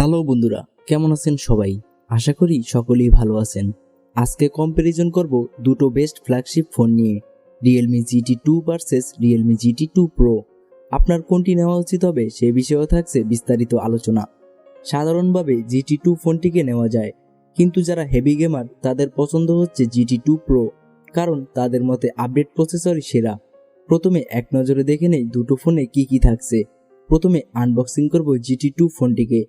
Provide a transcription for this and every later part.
Hello বন্ধুরা, কেমন আছেন সবাই? আশা করি সকলেই ভালো আছেন। আজকে কম্প্যারিজন করব দুটো বেস্ট ফ্ল্যাগশিপ ফোন নিয়ে, Realme GT2 versus Realme GT2 Pro। আপনার কোনটি নেওয়া উচিত হবে সে বিষয়েও থাকছে বিস্তারিত আলোচনা। সাধারণভাবে GT2 ফোনটিকে নেওয়া যায়, কিন্তু যারা হেভি গেমার তাদের পছন্দ হচ্ছে GT2 Pro, কারণ তাদের মতে আপডেট প্রসেসরই সেরা। প্রথমে এক নজরে দেখে নেই দুটো ফোনে কি থাকছে। প্রথমে আনবক্সিং করব GT2 ফোনটিকে।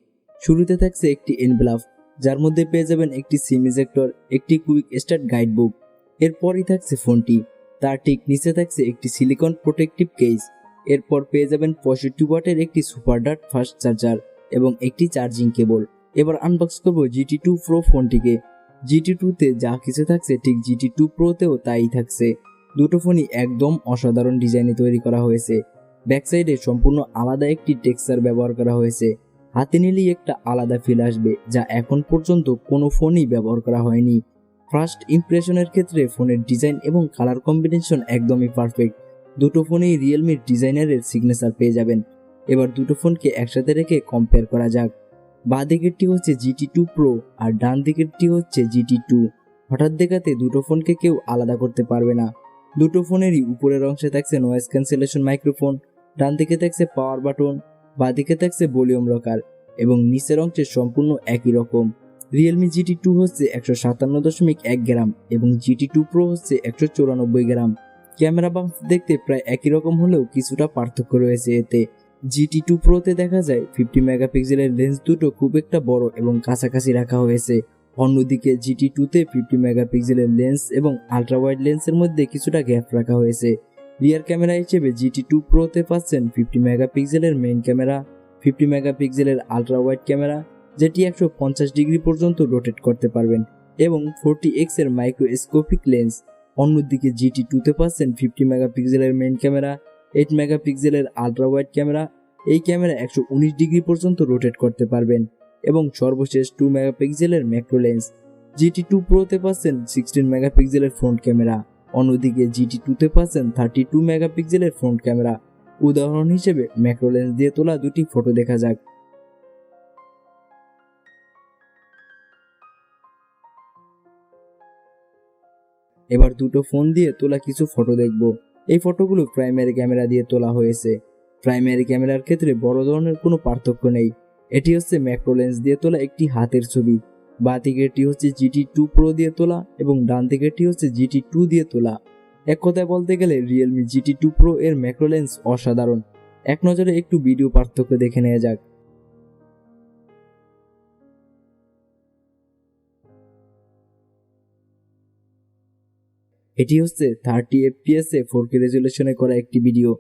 শুরুতে থাকছে একটি এনভেলপ, যার মধ্যে পেয়ে যাবেন একটি সিম ইজেক্টর, একটি কুইক স্টার্ট গাইড বুক। এরপরই থাকছে ফোনটি, তার ঠিক নিচে থাকছে একটি সিলিকন প্রোটেক্টিভ কেস। এরপর পেয়ে যাবেন 65 ওয়াটের একটি সুপার ডার্ট ফাস্ট চার্জার এবং একটি চার্জিং কেবল। এবার আনবক্স করব GT2 Pro ফোনটিকে। GT2-তে যা কিছু থাকছে ঠিক GT2 Pro-তেও তাই থাকছে। দুটো ফোনই একদম অসাধারণ ডিজাইনে তৈরি করা হয়েছে। ব্যাক সাইডে সম্পূর্ণ আলাদা একটি টেক্সচার ব্যবহার করা হয়েছে। হাতে নিলেই একটা আলাদা ফিল আসবে, যা এখন পর্যন্ত কোনো ফোনই ব্যবহার করা হয়নি। ফার্স্ট ইমপ্রেশনের ক্ষেত্রে ফোনের ডিজাইন এবং কালার কম্বিনেশন একদমই পারফেক্ট। দুটো ফোনেই রিয়েলমির ডিজাইনারের সিগনেচার পেয়ে যাবেন। এবার দুটো ফোনকে একসাথে রেখে কম্পেয়ার করা যাক। বাঁ দিকেরটি হচ্ছে GT2 Pro আর ডান দিকেরটি হচ্ছে GT2। হঠাৎ দেখাতে দুটো ফোনকে কেউ আলাদা করতে পারবে না। দুটো ফোনেরই উপরের অংশে থাকছে নয়েজ ক্যান্সেলেশন মাইক্রোফোন, ডান দিকে থাকছে পাওয়ার বাটন, বাঁ দিকে থাকছে ভলিউম রকার এবং নিচের অংশে সম্পূর্ণ একই রকম। Realme GT2 হচ্ছে 157.1 গ্রাম এবং GT2 Pro হচ্ছে 194 গ্রাম। ক্যামেরা বাম্প দেখতে প্রায় একই রকম হলেও কিছুটা পার্থক্য রয়েছে এতে। GT2 Pro-তে দেখা যায় 50 মেগাপিক্সেলের লেন্স দুটো খুব একটা বড় এবং কাছাকাছি রাখা হয়েছে। অন্যদিকে GT2-তে 50 মেগাপিক্সেলের লেন্স এবং আলট্রা ওয়াইড লেন্সের মধ্যে কিছুটা গ্যাপ রাখা হয়েছে। রিয়ার ক্যামেরা হিসেবে GT2 Pro-তে পাচ্ছেন 50 মেগাপিক্সেলের মেইন ক্যামেরা, 50 মেগাপিক্সেলের আলট্রা ওয়াইড ক্যামেরা যেটি 150 ডিগ্রি পর্যন্ত রোটেট করতে পারবেন এবং 40x এর মাইক্রোস্কোপিক লেন্স। অন্যদিকে GT2-তে পাচ্ছেন 50 মেগাপিক্সেলের মেইন ক্যামেরা, 8 মেগাপিক্সেলের আলট্রা ওয়াইড ক্যামেরা। এই ক্যামেরা 119 ডিগ্রি পর্যন্ত রোটেট করতে পারবেন এবং সর্বশেষ 2 মেগাপিক্সেলের ম্যাক্রো লেন্স। GT2 Pro-তে পাচ্ছেন 16 মেগাপিক্সেলের ফ্রন্ট ক্যামেরা। অন্যদিকে GT2-তে পাচ্ছেন 32 মেগাপিক্সেলের ফ্রন্ট ক্যামেরা। উদাহরণ হিসেবে ম্যাক্রো লেন্স দিয়ে তোলা দুটি ফটো দেখা যাক। এবার দুটো ফোন দিয়ে তোলা কিছু ফটো দেখব। এই ফটোগুলো প্রাইমারি ক্যামেরা দিয়ে তোলা হয়েছে। প্রাইমারি ক্যামেরার ক্ষেত্রে বড় ধরনের কোনো পার্থক্য নেই। এটি হচ্ছে ম্যাক্রো লেন্স দিয়ে তোলা একটি হাতের ছবি। বাঁ দিকেরটি হচ্ছে GT2 Pro দিয়ে তোলা এবং ডান দিকেরটি হচ্ছে GT2 দিয়ে তোলা। এক কথায় বলতে গেলে Realme GT2 Pro এর ম্যাক্রো লেন্স অসাধারণ। এক নজরে একটু ভিডিও পার্থক্য দেখে নেওয়া যাক। এটি হচ্ছে 30 FPS এ 4K রেজুলেশনে করা একটি ভিডিও।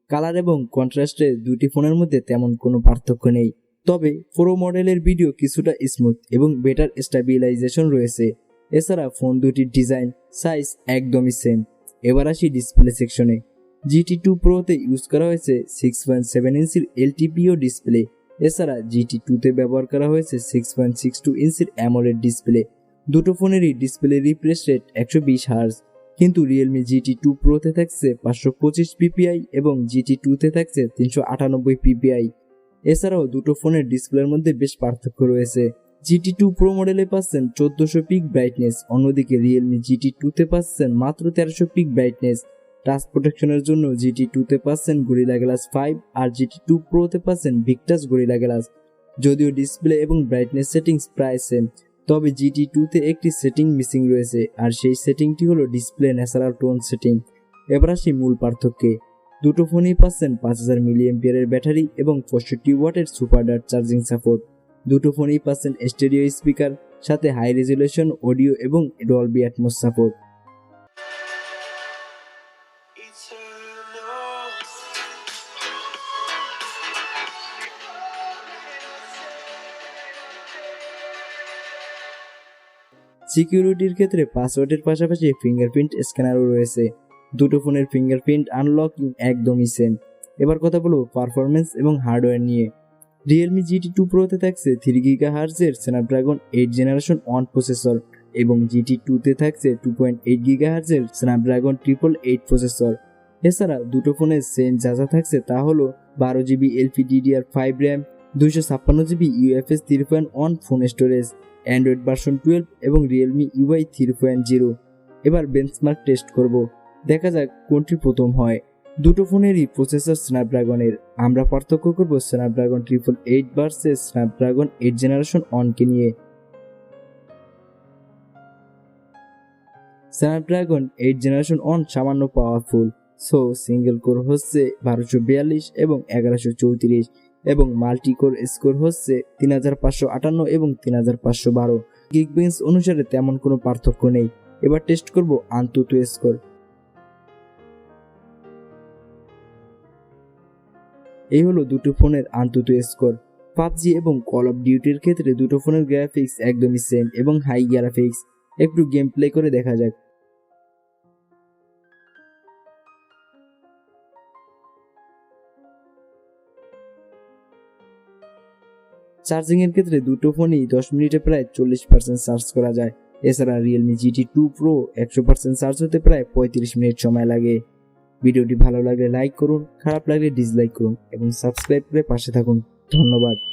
কালার এবং কন্ট্রাস্টে দুটি ফোনের মধ্যে তেমন কোনো পার্থক্য নেই, তবে প্রো মডেলের ভিডিও কিছুটা স্মুথ এবং বেটার স্টেবিলাইজেশন রয়েছে। এছাড়া ফোন দুটির ডিজাইন, সাইজ একদমই সেম। এবার আসি ডিসপ্লে সেকশনে। GT2 Pro-তে ইউজ করা হয়েছে 6.7 ইঞ্চির LTPO ডিসপ্লে। এছাড়া GT2-তে ব্যবহার করা হয়েছে 6.62 ইঞ্চির AMOLED ডিসপ্লে। দুটো ফোনেরই ডিসপ্লে রিফ্রেশ রেট 120 হার্জ, কিন্তু Realme GT2 Pro-তে থাকছে 525 ppi এবং GT2-তে থাকছে 398 ppi। এছাড়াও দুটো ফোনের ডিসপ্লের মধ্যে বেশ পার্থক্য রয়েছে। GT2 Pro মডেলে পাচ্ছেন 1400 পিক ব্রাইটনেস, অন্যদিকে Realme GT2-তে পাচ্ছেন মাত্র 1300 পিক ব্রাইটনেস। টাচ প্রোটেকশনের জন্য GT2-তে পাচ্ছেন Gorilla Glass 5 আর GT2 Pro-তে পাচ্ছেন Victus Gorilla Glass। যদিও ডিসপ্লে এবং ব্রাইটনেস সেটিংস প্রায় সেম, তবে GT2-তে একটি সেটিং মিসিং রয়েছে, আর সেই সেটিংটি হলো ডিসপ্লে ন্যাচারাল টোন সেটিং। এবার আসি মূল পার্থক্যে। দুটো ফোনেই পাচ্ছেন 5000 মিলিঅ্যাম্পিয়ারের ব্যাটারি এবং 65 ওয়াটের সুপার ডার্ট চার্জিং সাপোর্ট। দুটো ফোনেই পাচ্ছেন স্টেরিও স্পিকার, সাথে হাই রেজুলেশন অডিও এবং ডলবি অ্যাটমস সাপোর্ট। সিকিউরিটির ক্ষেত্রে পাসওয়ার্ডের পাশাপাশি ফিঙ্গারপ্রিন্ট স্ক্যানারও রয়েছে। দুটো ফোনের ফিঙ্গারপ্রিন্ট আনলকিং একদমই সেম। এবার কথা বলবো পারফরমেন্স এবং হার্ডওয়্যার নিয়ে। Realme GT2 Pro-তে থাকছে 3 GHz-এর স্ন্যাপড্রাগন 8 জেনারেশন 1 প্রসেসর এবং GT2-তে থাকছে 2.8 GHz-এর স্ন্যাপড্রাগন 888 প্রসেসর। এছাড়া দুটো ফোনের সেম যা থাকছে তা হলো 12 GB LPDDR5 RAM, 256 GB UFS 3.1 phone storage, Android version 12 এবং Realme UI 3.0। এবার বেঞ্চমার্ক টেস্ট করব, দেখা যাক কোনটি প্রথম হয়। দুটো ফোনেরই প্রসেসর স্ন্যাপড্রাগনের। আমরা পার্থক্য করব স্ন্যাপড্রাগন 888 ভার্সেস স্ন্যাপড্রাগন 8 জেনারেশন 1 নিয়ে। স্ন্যাপড্রাগন 8 জেনারেশন 1 সামান্য পাওয়ারফুল, সো সিঙ্গেল কোর হচ্ছে 1242 এবং 1134 এবং মাল্টি কোর স্কোর হচ্ছে 3558 এবং 3512। গিগবেঞ্চ অনুসারে তেমন কোনো পার্থক্য নেই। এবার টেস্ট করব আনতুতু স্কোর। এই হলো দুটো ফোনের আনতুতু স্কোর। পাবজি এবং কল অফ ডিউটির ক্ষেত্রে দুটো ফোনের গ্রাফিক্স একদমই সেম এবং হাই গ্রাফিক্স। একটু গেম প্লে করে দেখা যাক। চার্জিং এর ক্ষেত্রে দুটো ফোনই 10 মিনিটে প্রায় 40% চার্জ করা যায়। এছাড়া Realme GT2 Pro 100% চার্জ হতে প্রায় 35 মিনিট সময় লাগে। ভিডিওটি ভালো লাগলে লাইক করুন, খারাপ লাগলে ডিসলাইক করুন এবং সাবস্ক্রাইব করে পাশে থাকুন। ধন্যবাদ।